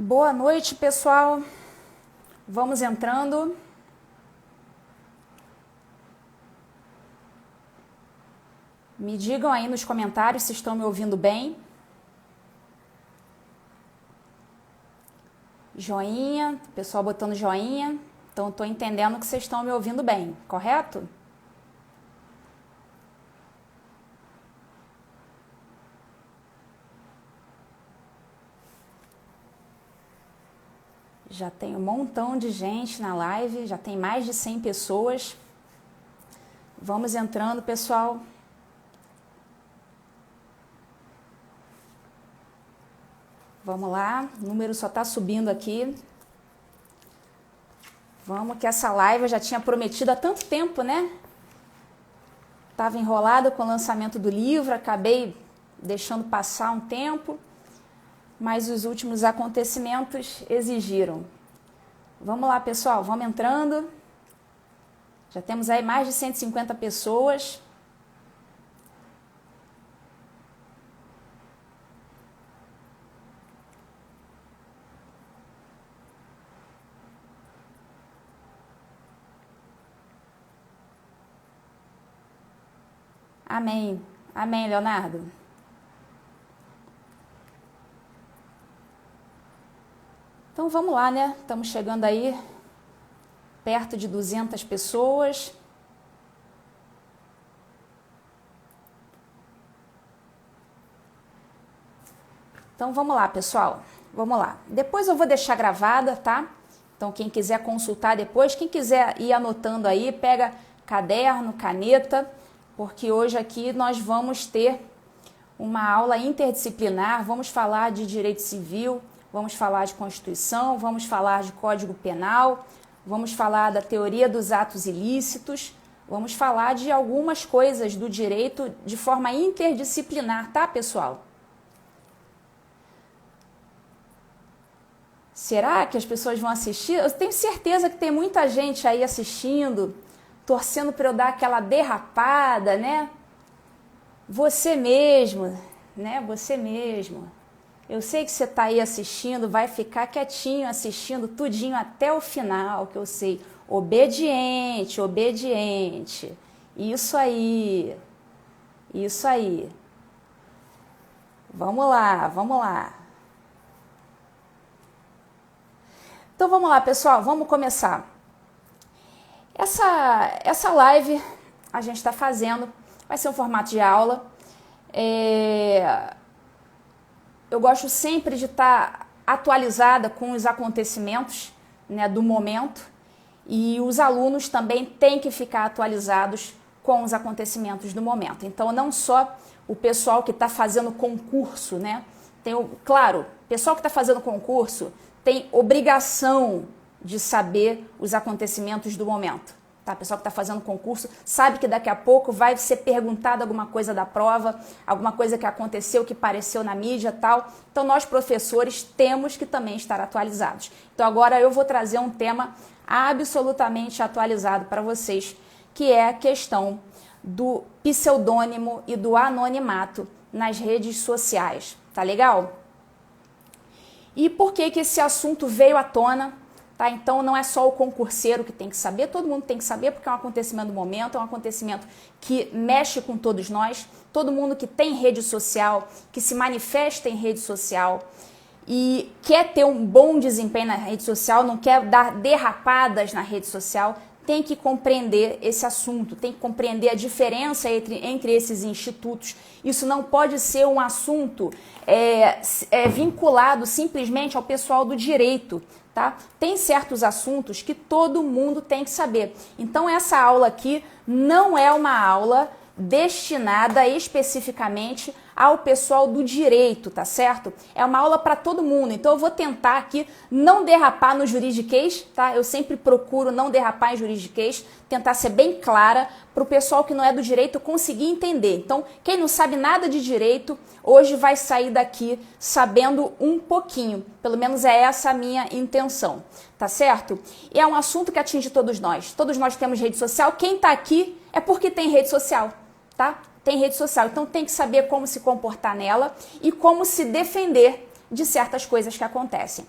Boa noite, pessoal. Vamos entrando. Me digam aí nos comentários se estão me ouvindo bem. Joinha, pessoal botando joinha. Então, estou entendendo que vocês estão me ouvindo bem, correto? Já tem um montão de gente na live, já tem mais de 100 pessoas. Vamos entrando, pessoal. Vamos lá, o número só está subindo aqui. Vamos que essa live eu já tinha prometido há tanto tempo, né? Estava enrolada com o lançamento do livro, acabei deixando passar um tempo, mas os últimos acontecimentos exigiram. Vamos lá, pessoal, vamos entrando. Já temos aí mais de 150 pessoas. Amém. Amém, Leonardo. Então vamos lá, né? Estamos chegando aí perto de 200 pessoas. Então vamos lá, pessoal. Vamos lá. Depois eu vou deixar gravada, tá? Então quem quiser consultar depois, quem quiser ir anotando aí, pega caderno, caneta, porque hoje aqui nós vamos ter uma aula interdisciplinar, vamos falar de direito civil, vamos falar de Constituição, vamos falar de Código Penal, vamos falar da teoria dos atos ilícitos, vamos falar de algumas coisas do direito de forma interdisciplinar, tá, pessoal? Será que as pessoas vão assistir? Eu tenho certeza que tem muita gente aí assistindo, torcendo para eu dar aquela derrapada, né? Você mesmo, né? Você mesmo. Eu sei que você está aí assistindo, vai ficar quietinho assistindo tudinho até o final, que eu sei. Obediente, obediente. Isso aí. Isso aí. Vamos lá, vamos lá. Então vamos lá, pessoal, vamos começar. Essa live a gente está fazendo, vai ser um formato de aula. Eu gosto sempre de estar atualizada com os acontecimentos, né, do momento, e os alunos também têm que ficar atualizados com os acontecimentos do momento. Então, não só o pessoal que está fazendo concurso, né? Claro, o pessoal que está fazendo concurso tem obrigação de saber os acontecimentos do momento. Tá? O pessoal que está fazendo concurso sabe que daqui a pouco vai ser perguntado alguma coisa da prova, alguma coisa que aconteceu, que apareceu na mídia, tal. Então, nós, professores, temos que também estar atualizados. Então, agora eu vou trazer um tema absolutamente atualizado para vocês, que é a questão do pseudônimo e do anonimato nas redes sociais. Tá legal? E por que esse assunto veio à tona? Tá? Então, não é só o concurseiro que tem que saber, todo mundo tem que saber, porque é um acontecimento do momento, é um acontecimento que mexe com todos nós, todo mundo que tem rede social, que se manifesta em rede social e quer ter um bom desempenho na rede social, não quer dar derrapadas na rede social, tem que compreender esse assunto, tem que compreender a diferença entre esses institutos. Isso não pode ser um assunto vinculado simplesmente ao pessoal do direito. Tá? Tem certos assuntos que todo mundo tem que saber. Então, essa aula aqui não é uma aula destinada especificamente ao pessoal do direito, tá certo? É uma aula para todo mundo, então eu vou tentar aqui não derrapar no juridiquês, tá? Eu sempre procuro não derrapar em juridiquês, tentar ser bem clara para o pessoal que não é do direito conseguir entender. Então, quem não sabe nada de direito, hoje vai sair daqui sabendo um pouquinho, pelo menos é essa a minha intenção, tá certo? E é um assunto que atinge todos nós temos rede social, quem tá aqui é porque tem rede social, tá? Tem rede social, então tem que saber como se comportar nela e como se defender de certas coisas que acontecem.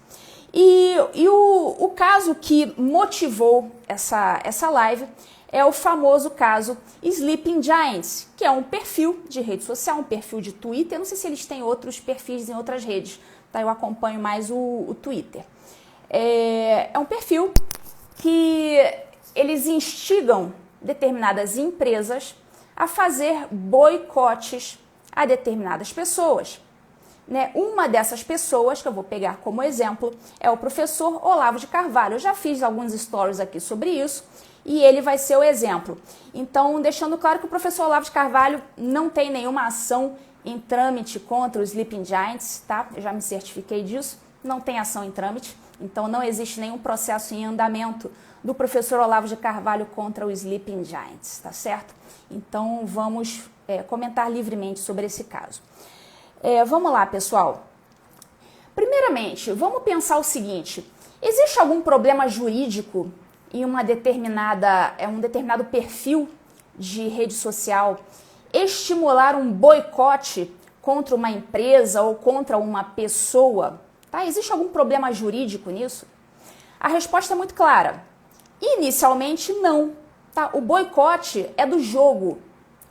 E o caso que motivou essa live é o famoso caso Sleeping Giants, que é um perfil de rede social, um perfil de Twitter. Não sei se eles têm outros perfis em outras redes, tá? Eu acompanho mais o Twitter. É um perfil que eles instigam determinadas empresas a fazer boicotes a determinadas pessoas. Né? Uma dessas pessoas, que eu vou pegar como exemplo, é o professor Olavo de Carvalho. Eu já fiz alguns stories aqui sobre isso e ele vai ser o exemplo. Então, deixando claro que o professor Olavo de Carvalho não tem nenhuma ação em trâmite contra os Sleeping Giants, tá? Eu já me certifiquei disso, não tem ação em trâmite, então não existe nenhum processo em andamento do professor Olavo de Carvalho contra os Sleeping Giants, tá certo? Então, vamos comentar livremente sobre esse caso. Vamos lá, pessoal. Primeiramente, vamos pensar o seguinte: existe algum problema jurídico em um determinado perfil de rede social estimular um boicote contra uma empresa ou contra uma pessoa? Tá? Existe algum problema jurídico nisso? A resposta é muito clara. Inicialmente, não. Tá? O boicote é do jogo.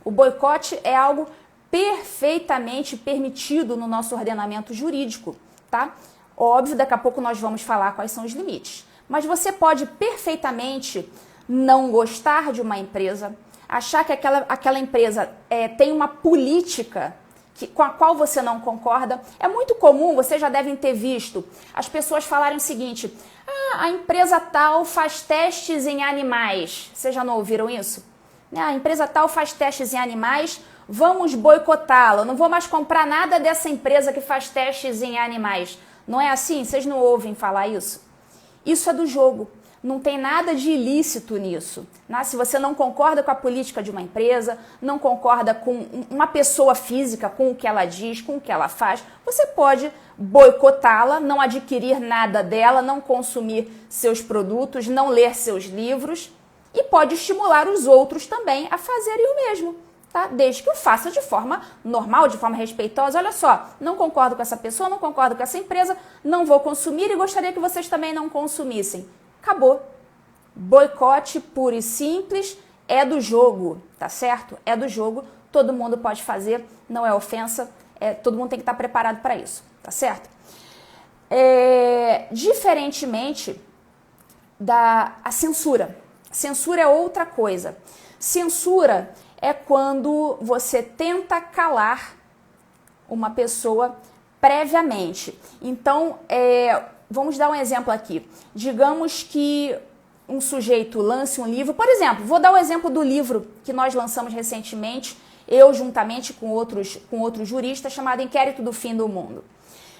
O boicote é algo perfeitamente permitido no nosso ordenamento jurídico, tá? Óbvio, daqui a pouco nós vamos falar quais são os limites. Mas você pode perfeitamente não gostar de uma empresa, achar que aquela empresa tem uma política com a qual você não concorda. É muito comum, vocês já devem ter visto, as pessoas falarem o seguinte: a empresa tal faz testes em animais. Vocês já não ouviram isso? A empresa tal faz testes em animais, vamos boicotá-la, não vou mais comprar nada dessa empresa que faz testes em animais. Não é assim? Vocês não ouvem falar isso? Isso é do jogo. Não tem nada de ilícito nisso. Né? Se você não concorda com a política de uma empresa, não concorda com uma pessoa física, com o que ela diz, com o que ela faz, você pode boicotá-la, não adquirir nada dela, não consumir seus produtos, não ler seus livros e pode estimular os outros também a fazerem o mesmo. Tá? Desde que o faça de forma normal, de forma respeitosa. Olha só, não concordo com essa pessoa, não concordo com essa empresa, não vou consumir e gostaria que vocês também não consumissem. Acabou. Boicote puro e simples é do jogo, tá certo? É do jogo, todo mundo pode fazer, não é ofensa, todo mundo tem que estar preparado para isso, tá certo? Diferentemente da censura. Censura é outra coisa. Censura é quando você tenta calar uma pessoa previamente. Então, vamos dar um exemplo aqui. Digamos que um sujeito lance um livro. Por exemplo, vou dar o exemplo do livro que nós lançamos recentemente, eu juntamente com outros juristas, chamado Inquérito do Fim do Mundo.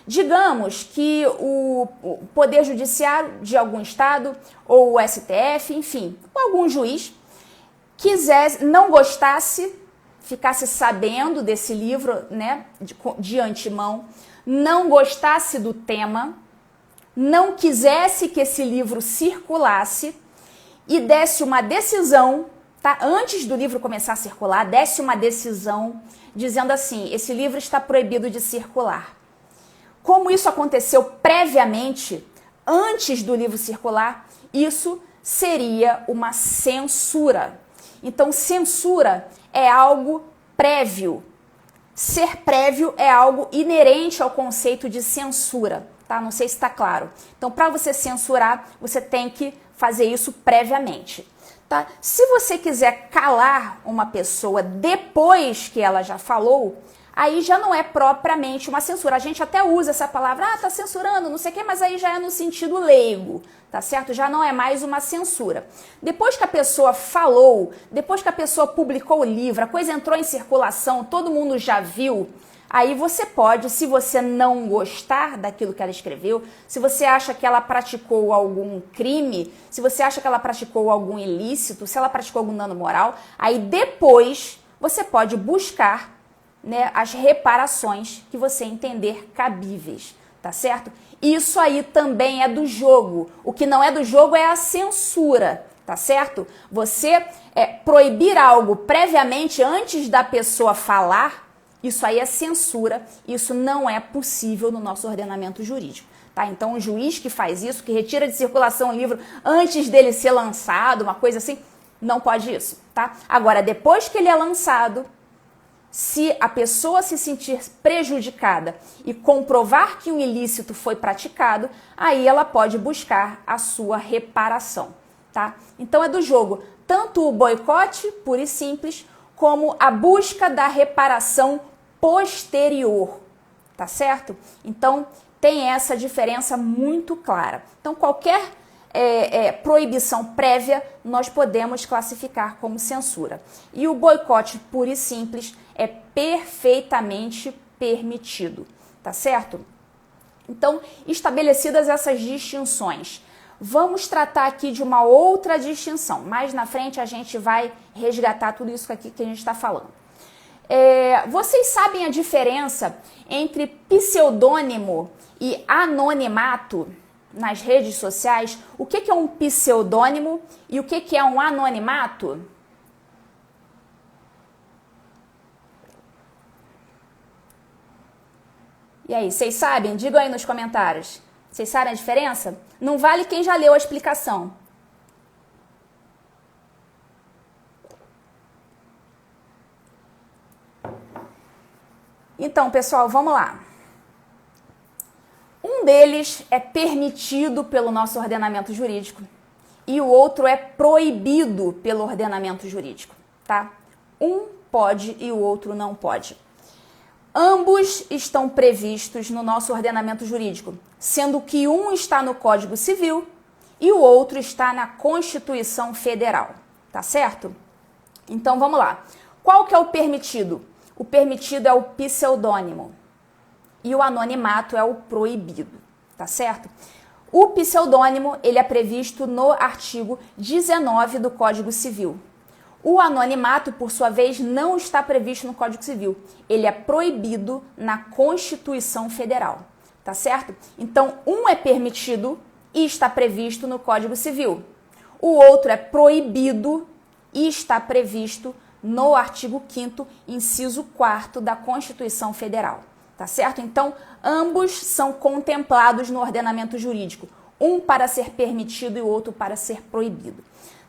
Digamos que o Poder Judiciário de algum estado, ou o STF, enfim, algum juiz, não gostasse, ficasse sabendo desse livro, né, de antemão, não gostasse do tema, não quisesse que esse livro circulasse e desse uma decisão, tá? Antes do livro começar a circular, desse uma decisão dizendo assim: esse livro está proibido de circular. Como isso aconteceu previamente, antes do livro circular, isso seria uma censura. Então, censura é algo prévio. Ser prévio é algo inerente ao conceito de censura, tá? Não sei se está claro. Então, para você censurar, você tem que fazer isso previamente, tá? Se você quiser calar uma pessoa depois que ela já falou, aí já não é propriamente uma censura. A gente até usa essa palavra, tá censurando, não sei o quê, mas aí já é no sentido leigo, tá certo? Já não é mais uma censura. Depois que a pessoa falou, depois que a pessoa publicou o livro, a coisa entrou em circulação, todo mundo já viu, aí você pode, se você não gostar daquilo que ela escreveu, se você acha que ela praticou algum crime, se você acha que ela praticou algum ilícito, se ela praticou algum dano moral, aí depois você pode buscar, né, as reparações que você entender cabíveis, tá certo? Isso aí também é do jogo. O que não é do jogo é a censura, tá certo? Você proibir algo previamente antes da pessoa falar, Isso aí é censura, isso não é possível no nosso ordenamento jurídico. Tá? Então, o juiz que faz isso, que retira de circulação o livro antes dele ser lançado, uma coisa assim, não pode isso. Tá? Agora, depois que ele é lançado, se a pessoa se sentir prejudicada e comprovar que um ilícito foi praticado, aí ela pode buscar a sua reparação. Tá? Então, é do jogo tanto o boicote, puro e simples, como a busca da reparação posterior. Tá certo? Então, tem essa diferença muito clara. Então, qualquer proibição prévia nós podemos classificar como censura. E o boicote puro e simples é perfeitamente permitido, tá certo? Então, estabelecidas essas distinções, vamos tratar aqui de uma outra distinção. Mais na frente a gente vai resgatar tudo isso aqui que a gente está falando. Vocês sabem a diferença entre pseudônimo e anonimato nas redes sociais? O que é um pseudônimo e o que é um anonimato? E aí, vocês sabem? Digam aí nos comentários. Vocês sabem a diferença? Não vale quem já leu a explicação. Então, pessoal, vamos lá. Um deles é permitido pelo nosso ordenamento jurídico e o outro é proibido pelo ordenamento jurídico, tá? Um pode e o outro não pode. Ambos estão previstos no nosso ordenamento jurídico, sendo que um está no Código Civil e o outro está na Constituição Federal, tá certo? Então, vamos lá. Qual que é o permitido? O permitido é o pseudônimo e o anonimato é o proibido, tá certo? O pseudônimo, ele é previsto no artigo 19 do Código Civil. O anonimato, por sua vez, não está previsto no Código Civil. Ele é proibido na Constituição Federal, tá certo? Então, um é permitido e está previsto no Código Civil. O outro é proibido e está previsto no artigo 5º, inciso 4º da Constituição Federal, tá certo? Então, ambos são contemplados no ordenamento jurídico, um para ser permitido e o outro para ser proibido.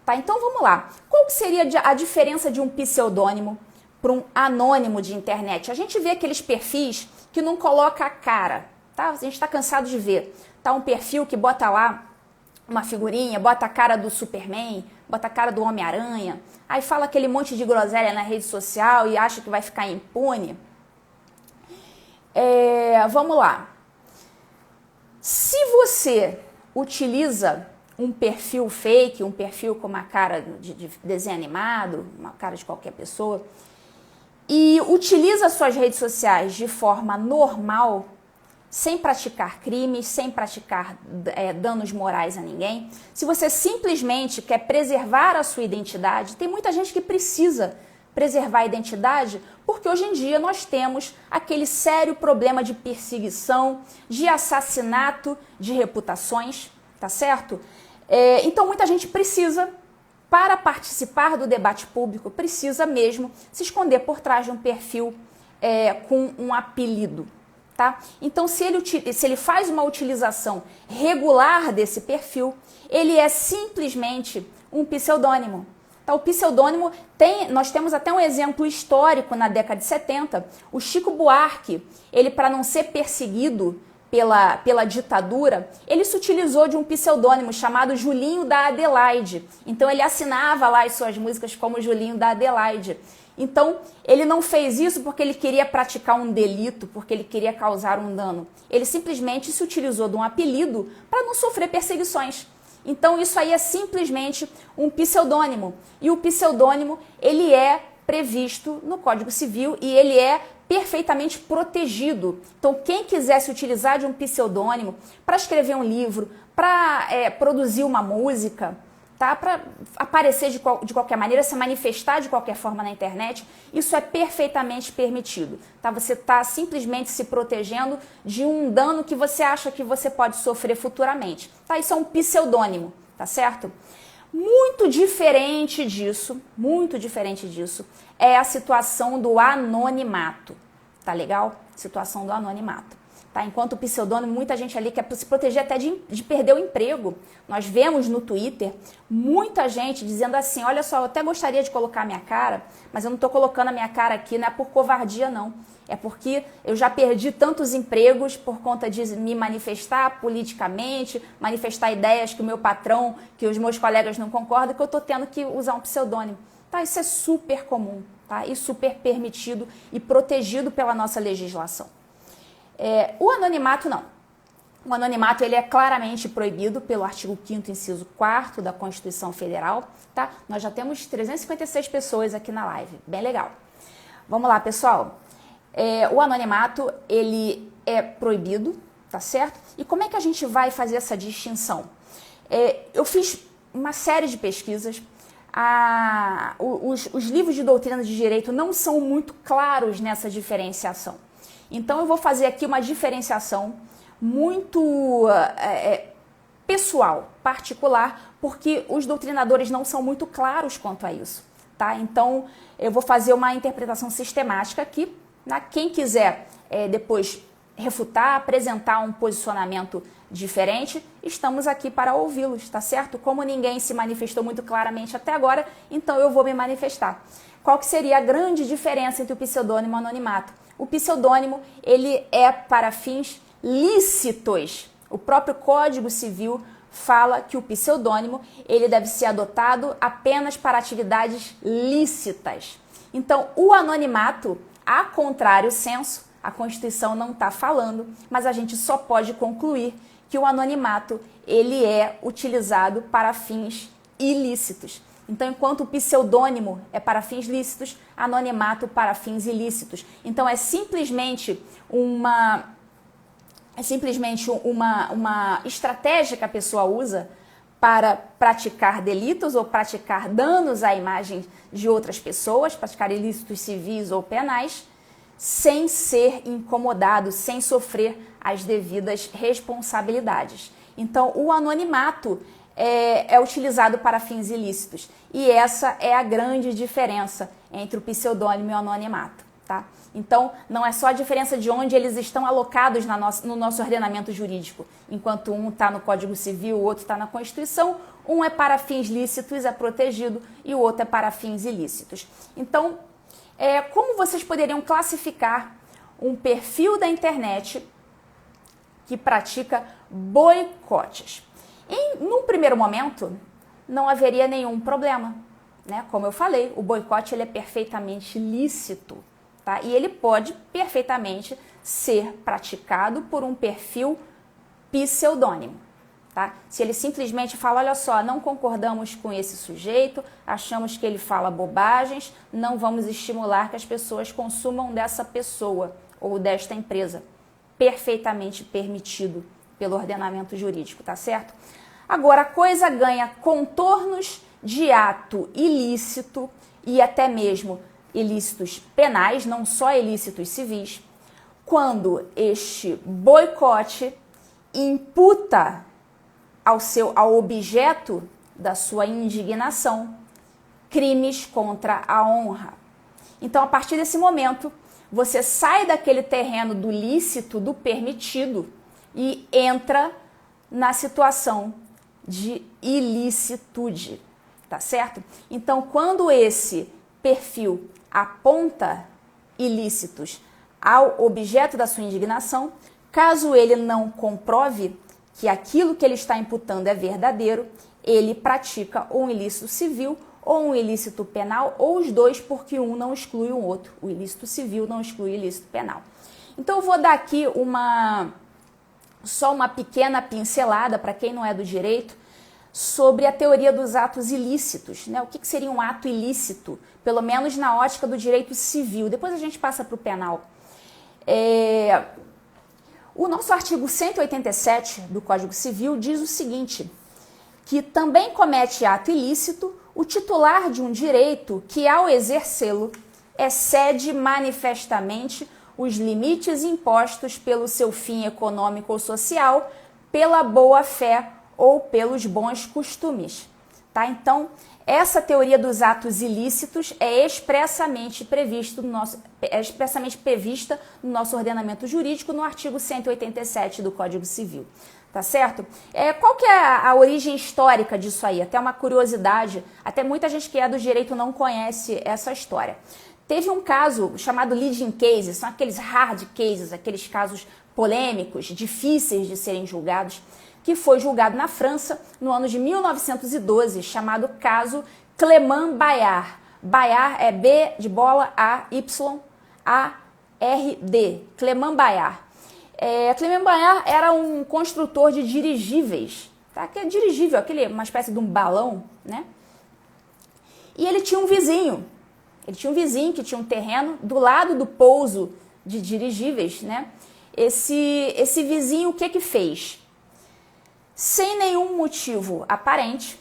Tá, então vamos lá. Qual seria a diferença de um pseudônimo para um anônimo de internet? A gente vê aqueles perfis que não coloca a cara, tá? A gente está cansado de ver. Tá um perfil que bota lá uma figurinha, bota a cara do Superman, bota a cara do Homem-Aranha, aí fala aquele monte de groselha na rede social e acha que vai ficar impune. Vamos lá. Se você utiliza um perfil fake, um perfil com uma cara de desenho animado, uma cara de qualquer pessoa, e utiliza suas redes sociais de forma normal, sem praticar crimes, sem praticar danos morais a ninguém, se você simplesmente quer preservar a sua identidade, tem muita gente que precisa preservar a identidade, porque hoje em dia nós temos aquele sério problema de perseguição, de assassinato de reputações, tá certo? Então muita gente precisa, para participar do debate público, precisa mesmo se esconder por trás de um perfil com um apelido. Tá? Então, se ele faz uma utilização regular desse perfil, ele é simplesmente um pseudônimo. Tá? O pseudônimo nós temos até um exemplo histórico na década de 70. O Chico Buarque, ele para não ser perseguido pela ditadura, ele se utilizou de um pseudônimo chamado Julinho da Adelaide. Então, ele assinava lá as suas músicas como Julinho da Adelaide. Então, ele não fez isso porque ele queria praticar um delito, porque ele queria causar um dano. Ele simplesmente se utilizou de um apelido para não sofrer perseguições. Então, isso aí é simplesmente um pseudônimo. E o pseudônimo, ele é previsto no Código Civil e ele é perfeitamente protegido. Então, quem quiser se utilizar de um pseudônimo para escrever um livro, para produzir uma música, tá? Para aparecer de qualquer maneira, se manifestar de qualquer forma na internet, isso é perfeitamente permitido. Tá? Você está simplesmente se protegendo de um dano que você acha que você pode sofrer futuramente. Tá? Isso é um pseudônimo, tá certo? Muito diferente disso, é a situação do anonimato. Tá legal? Situação do anonimato. Tá? Enquanto o pseudônimo, muita gente ali quer se proteger até de perder o emprego. Nós vemos no Twitter muita gente dizendo assim, olha só, eu até gostaria de colocar a minha cara, mas eu não estou colocando a minha cara aqui, não é por covardia não. É porque eu já perdi tantos empregos por conta de me manifestar politicamente, manifestar ideias que o meu patrão, que os meus colegas não concordam, que eu estou tendo que usar um pseudônimo. Tá? Isso é super comum, tá? E super permitido e protegido pela nossa legislação. O anonimato não. O anonimato ele é claramente proibido pelo artigo 5º, inciso 4º da Constituição Federal. Tá? Nós já temos 356 pessoas aqui na live, bem legal. Vamos lá, pessoal. O anonimato ele é proibido, tá certo? E como é que a gente vai fazer essa distinção? Eu fiz uma série de pesquisas. Os livros de doutrina de direito não são muito claros nessa diferenciação. Então, eu vou fazer aqui uma diferenciação muito pessoal, particular, porque os doutrinadores não são muito claros quanto a isso. Tá? Então, eu vou fazer uma interpretação sistemática aqui. Né? Quem quiser depois refutar, apresentar um posicionamento diferente, estamos aqui para ouvi-los, tá certo? Como ninguém se manifestou muito claramente até agora, então eu vou me manifestar. Qual que seria a grande diferença entre o pseudônimo e o anonimato? O pseudônimo, ele é para fins lícitos. O próprio Código Civil fala que o pseudônimo, ele deve ser adotado apenas para atividades lícitas. Então, o anonimato, a contrário senso, a Constituição não está falando, mas a gente só pode concluir que o anonimato, ele é utilizado para fins ilícitos. Então, enquanto o pseudônimo é para fins lícitos, anonimato para fins ilícitos. Então, é simplesmente uma estratégia que a pessoa usa para praticar delitos ou praticar danos à imagem de outras pessoas, praticar ilícitos civis ou penais, sem ser incomodado, sem sofrer as devidas responsabilidades. Então, o anonimato é utilizado para fins ilícitos. E essa é a grande diferença entre o pseudônimo e o anonimato. Tá? Então, não é só a diferença de onde eles estão alocados no nosso ordenamento jurídico. Enquanto um está no Código Civil, o outro está na Constituição, um é para fins lícitos, é protegido, e o outro é para fins ilícitos. Então, como vocês poderiam classificar um perfil da internet que pratica boicotes? Num primeiro momento, não haveria nenhum problema. Né? Como eu falei, o boicote ele é perfeitamente lícito. Tá? E ele pode perfeitamente ser praticado por um perfil pseudônimo. Tá? Se ele simplesmente fala, olha só, não concordamos com esse sujeito, achamos que ele fala bobagens, não vamos estimular que as pessoas consumam dessa pessoa ou desta empresa. Perfeitamente permitido pelo ordenamento jurídico, tá certo? Agora, a coisa ganha contornos de ato ilícito e até mesmo ilícitos penais, não só ilícitos civis, quando este boicote imputa ao objeto da sua indignação crimes contra a honra. Então, a partir desse momento, você sai daquele terreno do lícito, do permitido, e entra na situação de ilicitude, tá certo? Então, quando esse perfil aponta ilícitos ao objeto da sua indignação, caso ele não comprove que aquilo que ele está imputando é verdadeiro, ele pratica ou um ilícito civil ou um ilícito penal, ou os dois, porque um não exclui o outro. O ilícito civil não exclui o ilícito penal. Então, eu vou dar aqui só uma pequena pincelada, para quem não é do direito, sobre a teoria dos atos ilícitos. Né? O que seria um ato ilícito? Pelo menos na ótica do direito civil. Depois a gente passa para o penal. O nosso artigo 187 do Código Civil diz o seguinte, que também comete ato ilícito o titular de um direito que, ao exercê-lo, excede manifestamente os limites impostos pelo seu fim econômico ou social, pela boa-fé ou pelos bons costumes. Tá? Então, Essa teoria dos atos ilícitos é expressamente prevista no nosso ordenamento jurídico no artigo 187 do Código Civil, tá certo? Qual que é a origem histórica disso aí? Até uma curiosidade, até muita gente que é do direito não conhece essa história. Teve um caso chamado leading cases, são aqueles hard cases, aqueles casos polêmicos, difíceis de serem julgados, que foi julgado na França no ano de 1912, chamado caso Clément Bayard. Bayard é B de bola, A, Y, A, R, D. Clément Bayard. Clément Bayard era um construtor de dirigíveis, tá? Que é dirigível, uma espécie de um balão, né? E ele tinha um vizinho. Ele tinha um vizinho que tinha um terreno do lado do pouso de dirigíveis, né? Esse vizinho, o que fez? Sem nenhum motivo aparente,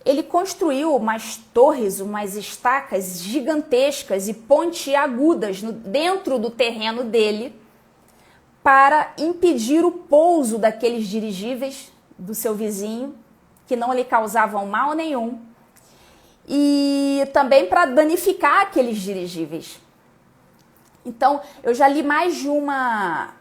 ele construiu umas torres, umas estacas gigantescas e pontiagudas dentro do terreno dele para impedir o pouso daqueles dirigíveis do seu vizinho, que não lhe causavam mal nenhum, e também para danificar aqueles dirigíveis. Então, eu já li mais de uma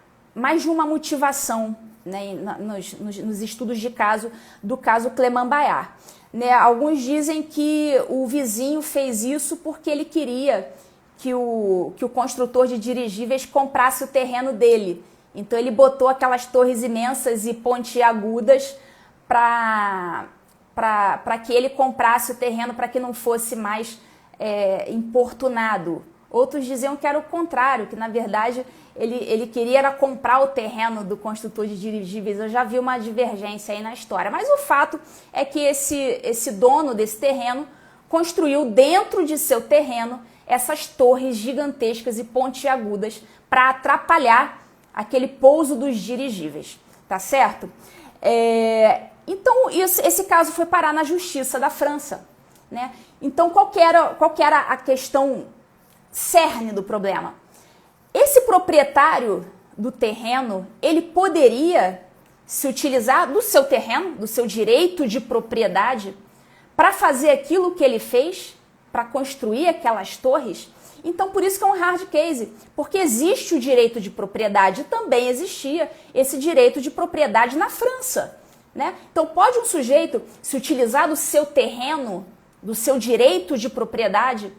motivação, né, nos estudos de caso do caso Clément Bayard. Né, alguns dizem que o vizinho fez isso porque ele queria que o construtor de dirigíveis comprasse o terreno dele. Então ele botou aquelas torres imensas e pontiagudas para que ele comprasse o terreno, para que não fosse mais importunado. Outros diziam que era o contrário, que na verdade ele queria era comprar o terreno do construtor de dirigíveis. Eu já vi uma divergência aí na história. Mas o fato é que esse dono desse terreno construiu dentro de seu terreno essas torres gigantescas e pontiagudas para atrapalhar aquele pouso dos dirigíveis, tá certo? Então esse caso foi parar na Justiça da França, né? Então qual que era a questão cerne do problema? Esse proprietário do terreno, ele poderia se utilizar do seu terreno, do seu direito de propriedade, para fazer aquilo que ele fez, para construir aquelas torres. Então, por isso que é um hard case, porque existe o direito de propriedade, também existia esse direito de propriedade na França, né? Então, pode um sujeito se utilizar do seu terreno, do seu direito de propriedade,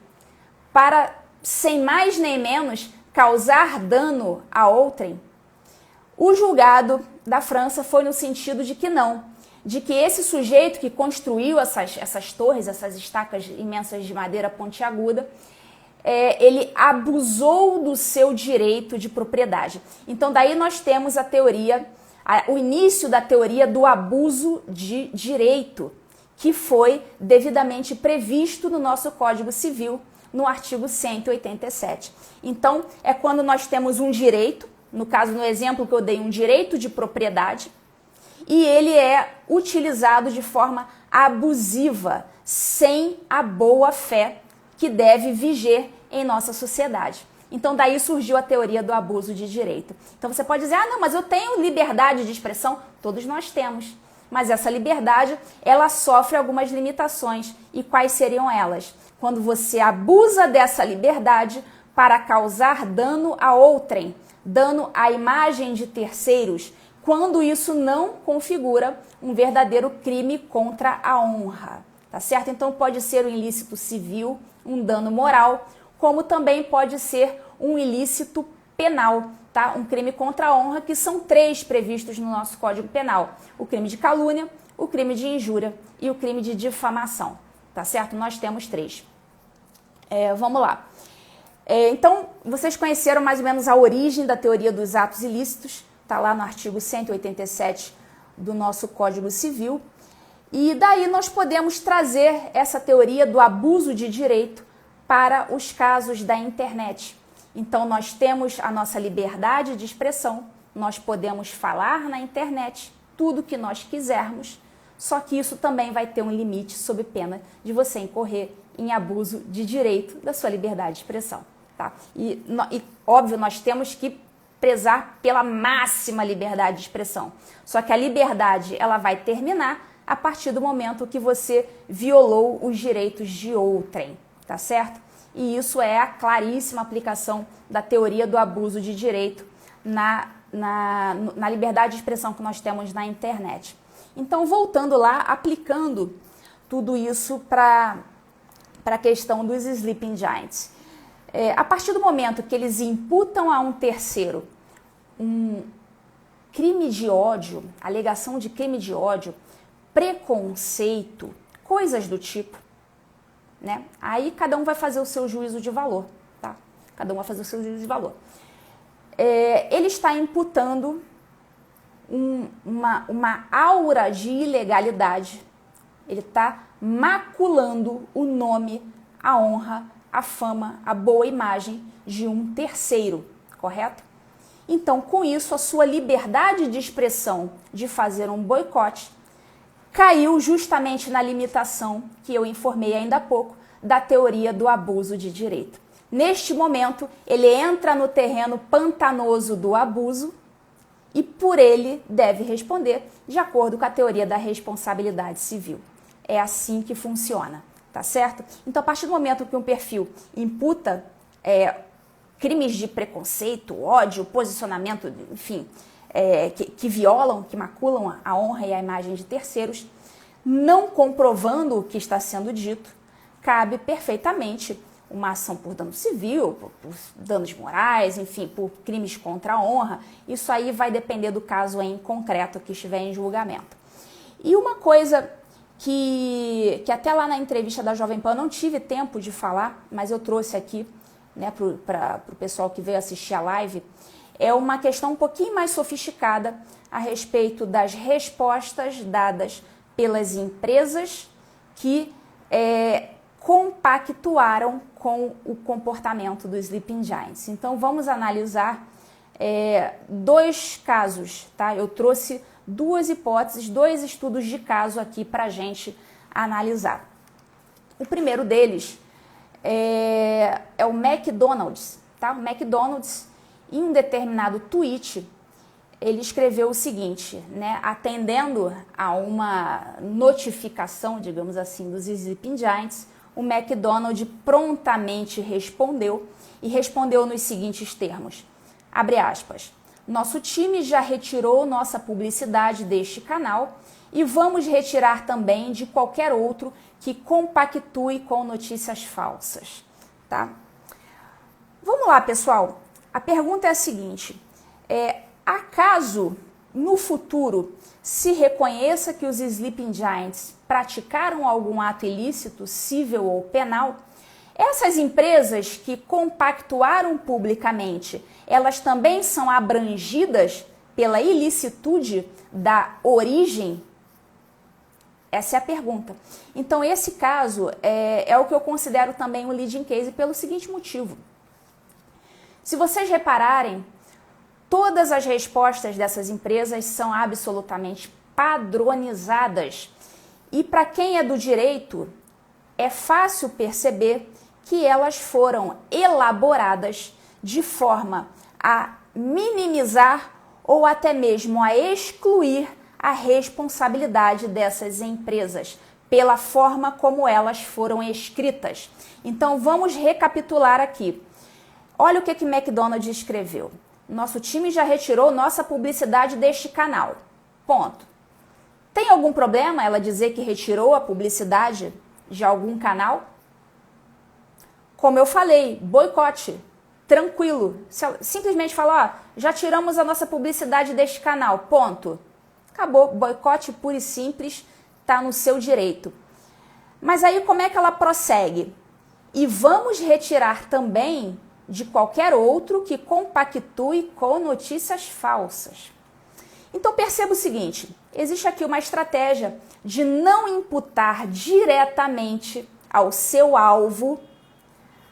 para, sem mais nem menos, causar dano a outrem? O julgado da França foi no sentido de que não, de que esse sujeito que construiu essas torres, essas estacas imensas de madeira pontiaguda, ele abusou do seu direito de propriedade. Então daí nós temos a teoria, o início da teoria do abuso de direito, que foi devidamente previsto no nosso Código Civil, no artigo 187. Então, é quando nós temos um direito, no caso, no exemplo que eu dei, um direito de propriedade, e ele é utilizado de forma abusiva, sem a boa-fé que deve viger em nossa sociedade. Então, daí surgiu a teoria do abuso de direito. Então, você pode dizer, não, mas eu tenho liberdade de expressão. Todos nós temos. Mas essa liberdade, ela sofre algumas limitações. E quais seriam elas? Quando você abusa dessa liberdade para causar dano a outrem, dano à imagem de terceiros, quando isso não configura um verdadeiro crime contra a honra, tá certo? Então pode ser um ilícito civil, um dano moral, como também pode ser um ilícito penal, tá? Um crime contra a honra, que são 3 previstos no nosso Código Penal: o crime de calúnia, o crime de injúria e o crime de difamação, tá certo? Nós temos 3. Vamos lá. Então, vocês conheceram mais ou menos a origem da teoria dos atos ilícitos, está lá no artigo 187 do nosso Código Civil, e daí nós podemos trazer essa teoria do abuso de direito para os casos da internet. Então, nós temos a nossa liberdade de expressão, nós podemos falar na internet tudo que nós quisermos, só que isso também vai ter um limite sob pena de você incorrer em abuso de direito da sua liberdade de expressão, tá? E óbvio, nós temos que prezar pela máxima liberdade de expressão. Só que a liberdade, ela vai terminar a partir do momento que você violou os direitos de outrem, tá certo? E isso é a claríssima aplicação da teoria do abuso de direito na liberdade de expressão que nós temos na internet. Então, voltando lá, aplicando tudo isso para a questão dos Sleeping Giants. A partir do momento que eles imputam a um terceiro um crime de ódio, alegação de crime de ódio, preconceito, coisas do tipo, né? Aí cada um vai fazer o seu juízo de valor, tá? Cada um vai fazer o seu juízo de valor. Ele está imputando uma aura de ilegalidade, ele está maculando o nome, a honra, a fama, a boa imagem de um terceiro, correto? Então, com isso, a sua liberdade de expressão de fazer um boicote caiu justamente na limitação que eu informei ainda há pouco da teoria do abuso de direito. Neste momento, ele entra no terreno pantanoso do abuso e por ele deve responder de acordo com a teoria da responsabilidade civil. É assim que funciona, tá certo? Então, a partir do momento que um perfil imputa crimes de preconceito, ódio, posicionamento, enfim, que violam, que maculam a honra e a imagem de terceiros, não comprovando o que está sendo dito, cabe perfeitamente uma ação por dano civil, por danos morais, enfim, por crimes contra a honra. Isso aí vai depender do caso em concreto que estiver em julgamento. E uma coisa que até lá na entrevista da Jovem Pan eu não tive tempo de falar, mas eu trouxe aqui, né, para o pessoal que veio assistir a live, é uma questão um pouquinho mais sofisticada a respeito das respostas dadas pelas empresas que compactuaram com o comportamento do Sleeping Giants. Então, vamos analisar dois casos, tá? Eu trouxe duas hipóteses, dois estudos de caso aqui para a gente analisar. O primeiro deles é o McDonald's, tá? O McDonald's, em um determinado tweet, ele escreveu o seguinte, né? Atendendo a uma notificação, digamos assim, dos Sleeping Giants, o McDonald's prontamente respondeu e respondeu nos seguintes termos, abre aspas, nosso time já retirou nossa publicidade deste canal e vamos retirar também de qualquer outro que compactue com notícias falsas, tá? Vamos lá, pessoal. A pergunta é a seguinte, acaso no futuro se reconheça que os Sleeping Giants praticaram algum ato ilícito, civil ou penal, essas empresas que compactuaram publicamente, elas também são abrangidas pela ilicitude da origem? Essa é a pergunta. Então, esse caso é o que eu considero também um leading case pelo seguinte motivo. Se vocês repararem, todas as respostas dessas empresas são absolutamente padronizadas. E para quem é do direito, é fácil perceber que elas foram elaboradas de forma a minimizar ou até mesmo a excluir a responsabilidade dessas empresas, pela forma como elas foram escritas. Então, vamos recapitular aqui. Olha o que McDonald's escreveu. Nosso time já retirou nossa publicidade deste canal. Ponto. Tem algum problema ela dizer que retirou a publicidade de algum canal? Como eu falei, boicote, tranquilo. Se ela simplesmente falar, já tiramos a nossa publicidade deste canal, ponto. Acabou, boicote puro e simples, está no seu direito. Mas aí como é que ela prossegue? E vamos retirar também de qualquer outro que compactue com notícias falsas. Então perceba o seguinte, existe aqui uma estratégia de não imputar diretamente ao seu alvo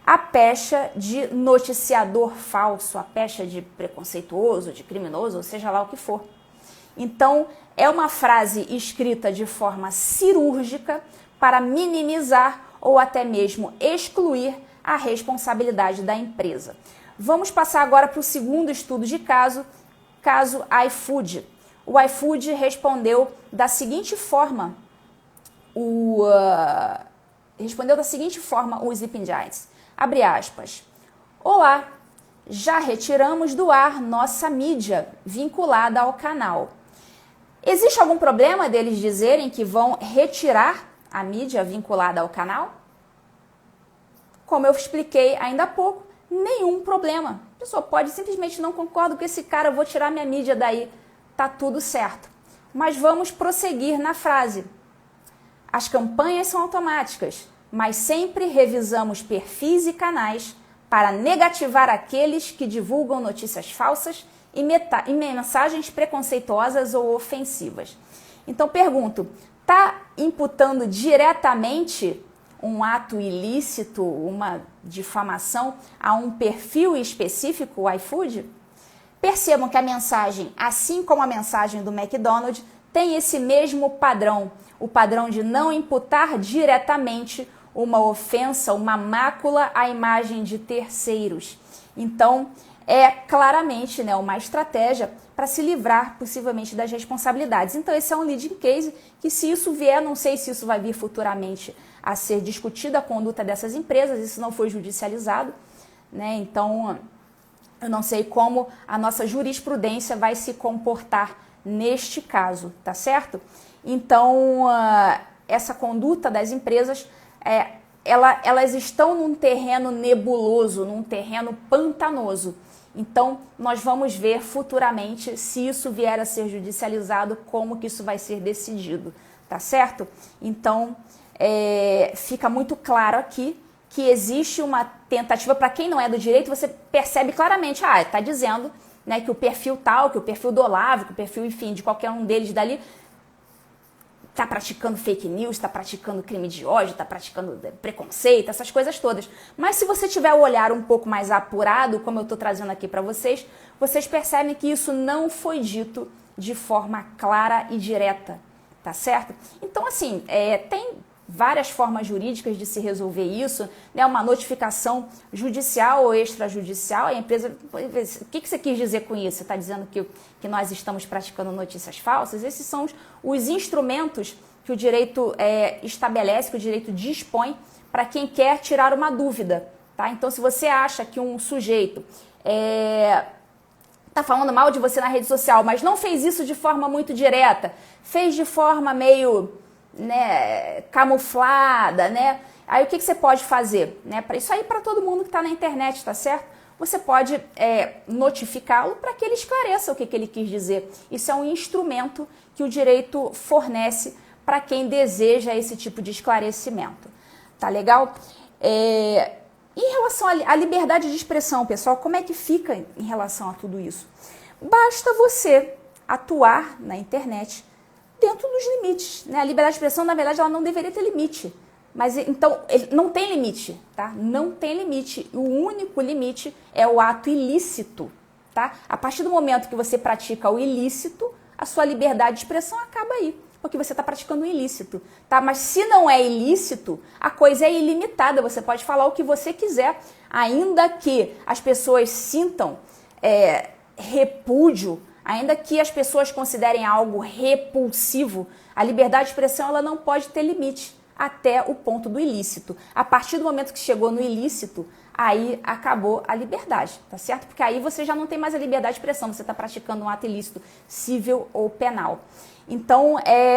a pecha de noticiador falso, a pecha de preconceituoso, de criminoso, ou seja lá o que for. Então, é uma frase escrita de forma cirúrgica para minimizar ou até mesmo excluir a responsabilidade da empresa. Vamos passar agora para o segundo estudo de caso, caso iFood. O iFood respondeu da seguinte forma respondeu da seguinte forma o Sleeping Giants, abre aspas, olá, já retiramos do ar nossa mídia vinculada ao canal. Existe algum problema deles dizerem que vão retirar a mídia vinculada ao canal? Como eu expliquei ainda há pouco, nenhum problema. A pessoa pode simplesmente não concordo com esse cara, eu vou tirar minha mídia daí. Tá tudo certo. Mas vamos prosseguir na frase. As campanhas são automáticas, mas sempre revisamos perfis e canais para negativar aqueles que divulgam notícias falsas e mensagens preconceituosas ou ofensivas. Então pergunto, está imputando diretamente um ato ilícito, uma difamação a um perfil específico, o iFood? Percebam que a mensagem, assim como a mensagem do McDonald's, tem esse mesmo padrão, o padrão de não imputar diretamente uma ofensa, uma mácula à imagem de terceiros. Então, é claramente, né, uma estratégia para se livrar possivelmente das responsabilidades. Então, esse é um leading case que, se isso vier, não sei se isso vai vir futuramente a ser discutido, a conduta dessas empresas, isso não foi judicializado, né? Então, eu não sei como a nossa jurisprudência vai se comportar neste caso, tá certo? Então, essa conduta das empresas, elas estão num terreno nebuloso, num terreno pantanoso. Então, nós vamos ver futuramente, se isso vier a ser judicializado, como que isso vai ser decidido, tá certo? Então, fica muito claro aqui que existe uma tentativa, para quem não é do direito, você percebe claramente, está dizendo, né, que o perfil tal, que o perfil do Olavo, que o perfil, enfim, de qualquer um deles dali, está praticando fake news, está praticando crime de ódio, está praticando preconceito, essas coisas todas. Mas se você tiver o olhar um pouco mais apurado, como eu estou trazendo aqui para vocês, vocês percebem que isso não foi dito de forma clara e direta, tá certo? Então, assim, tem várias formas jurídicas de se resolver isso, né? Uma notificação judicial ou extrajudicial, a empresa, o que você quis dizer com isso? Você está dizendo que nós estamos praticando notícias falsas? Esses são os instrumentos que o direito estabelece, que o direito dispõe para quem quer tirar uma dúvida, tá? Então, se você acha que um sujeito está falando mal de você na rede social, mas não fez isso de forma muito direta, fez de forma meio, né, camuflada, né? Aí o que você pode fazer, né? Para isso aí, para todo mundo que está na internet, tá certo? Você pode notificá-lo para que ele esclareça o que ele quis dizer. Isso é um instrumento que o direito fornece para quem deseja esse tipo de esclarecimento. Tá legal? Em relação à liberdade de expressão, pessoal, como é que fica em relação a tudo isso? Basta você atuar na internet dentro dos limites, né? A liberdade de expressão, na verdade, ela não deveria ter limite. Mas, então, não tem limite, tá? Não tem limite. O único limite é o ato ilícito, tá? A partir do momento que você pratica o ilícito, a sua liberdade de expressão acaba aí, porque você está praticando o ilícito, tá? Mas se não é ilícito, a coisa é ilimitada. Você pode falar o que você quiser, ainda que as pessoas sintam repúdio, ainda que as pessoas considerem algo repulsivo, a liberdade de expressão ela não pode ter limite até o ponto do ilícito. A partir do momento que chegou no ilícito, aí acabou a liberdade, tá certo? Porque aí você já não tem mais a liberdade de expressão, você está praticando um ato ilícito civil ou penal. Então,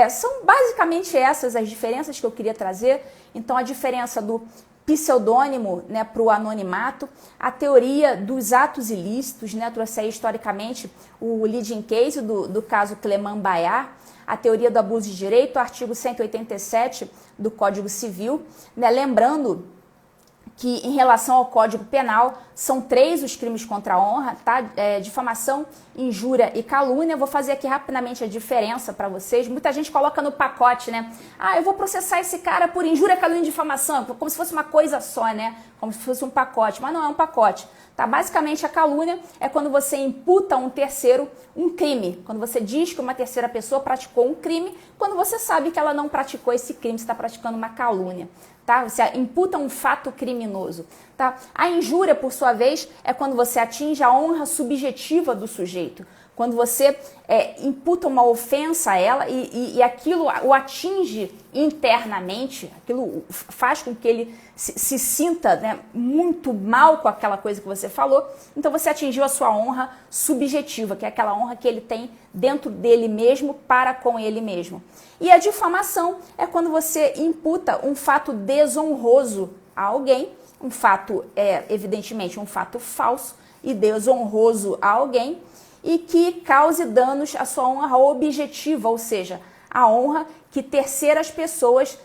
são basicamente essas as diferenças que eu queria trazer. Então, a diferença do pseudônimo, né, para o anonimato, a teoria dos atos ilícitos, né, trouxe aí historicamente o leading case do caso Cleman Bayar, a teoria do abuso de direito, o artigo 187 do Código Civil, né, lembrando que em relação ao Código Penal, são 3 os crimes contra a honra, tá? Difamação, injúria e calúnia. Vou fazer aqui rapidamente a diferença para vocês. Muita gente coloca no pacote, né? Eu vou processar esse cara por injúria, calúnia e difamação, como se fosse uma coisa só, né? Como se fosse um pacote, mas não é um pacote. Tá? Basicamente, a calúnia é quando você imputa a um terceiro um crime. Quando você diz que uma terceira pessoa praticou um crime, quando você sabe que ela não praticou esse crime, você está praticando uma calúnia. Tá? Você imputa um fato criminoso. Tá? A injúria, por sua vez, é quando você atinge a honra subjetiva do sujeito. quando você imputa uma ofensa a ela e aquilo o atinge internamente, aquilo faz com que ele se sinta, né, muito mal com aquela coisa que você falou, então você atingiu a sua honra subjetiva, que é aquela honra que ele tem dentro dele mesmo para com ele mesmo. E a difamação é quando você imputa um fato desonroso a alguém, um fato, evidentemente, um fato falso e desonroso a alguém, e que cause danos à sua honra objetiva, ou seja, a honra que terceiras pessoas,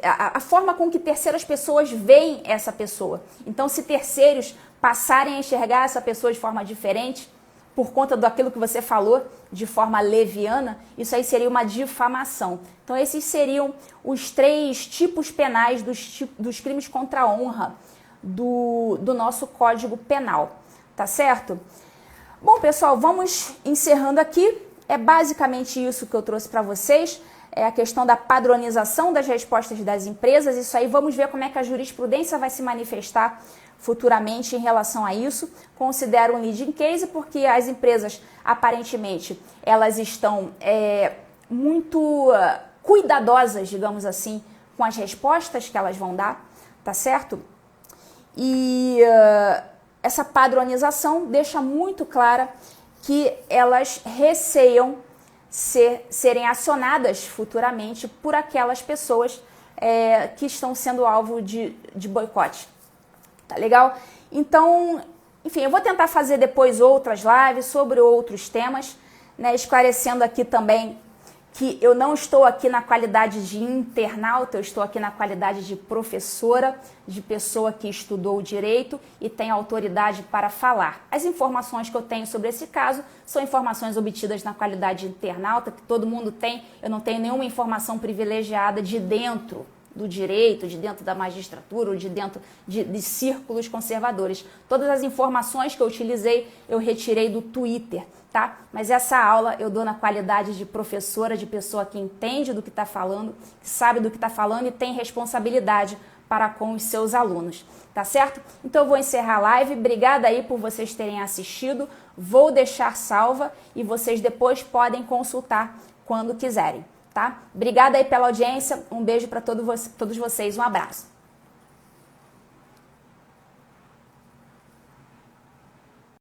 a forma com que terceiras pessoas veem essa pessoa. Então, se terceiros passarem a enxergar essa pessoa de forma diferente, por conta daquilo que você falou, de forma leviana, isso aí seria uma difamação. Então, esses seriam os 3 tipos penais dos crimes contra a honra do nosso Código Penal, tá certo? Bom, pessoal, vamos encerrando aqui. É basicamente isso que eu trouxe para vocês. É a questão da padronização das respostas das empresas. Isso aí, vamos ver como é que a jurisprudência vai se manifestar futuramente em relação a isso. Considero um leading case porque as empresas, aparentemente, elas estão muito cuidadosas, digamos assim, com as respostas que elas vão dar, tá certo? E essa padronização deixa muito clara que elas receiam serem acionadas futuramente por aquelas pessoas que estão sendo alvo de boicote. Tá legal? Então, enfim, eu vou tentar fazer depois outras lives sobre outros temas, né, esclarecendo aqui também que eu não estou aqui na qualidade de internauta, eu estou aqui na qualidade de professora, de pessoa que estudou direito e tem autoridade para falar. As informações que eu tenho sobre esse caso são informações obtidas na qualidade de internauta, que todo mundo tem, eu não tenho nenhuma informação privilegiada de dentro do direito, de dentro da magistratura ou de dentro de círculos conservadores. Todas as informações que eu utilizei, eu retirei do Twitter, tá? Mas essa aula eu dou na qualidade de professora, de pessoa que entende do que está falando, que sabe do que está falando e tem responsabilidade para com os seus alunos, tá certo? Então eu vou encerrar a live. Obrigada aí por vocês terem assistido. Vou deixar salva e vocês depois podem consultar quando quiserem. Tá? Obrigada aí pela audiência, um beijo para todos vocês, um abraço.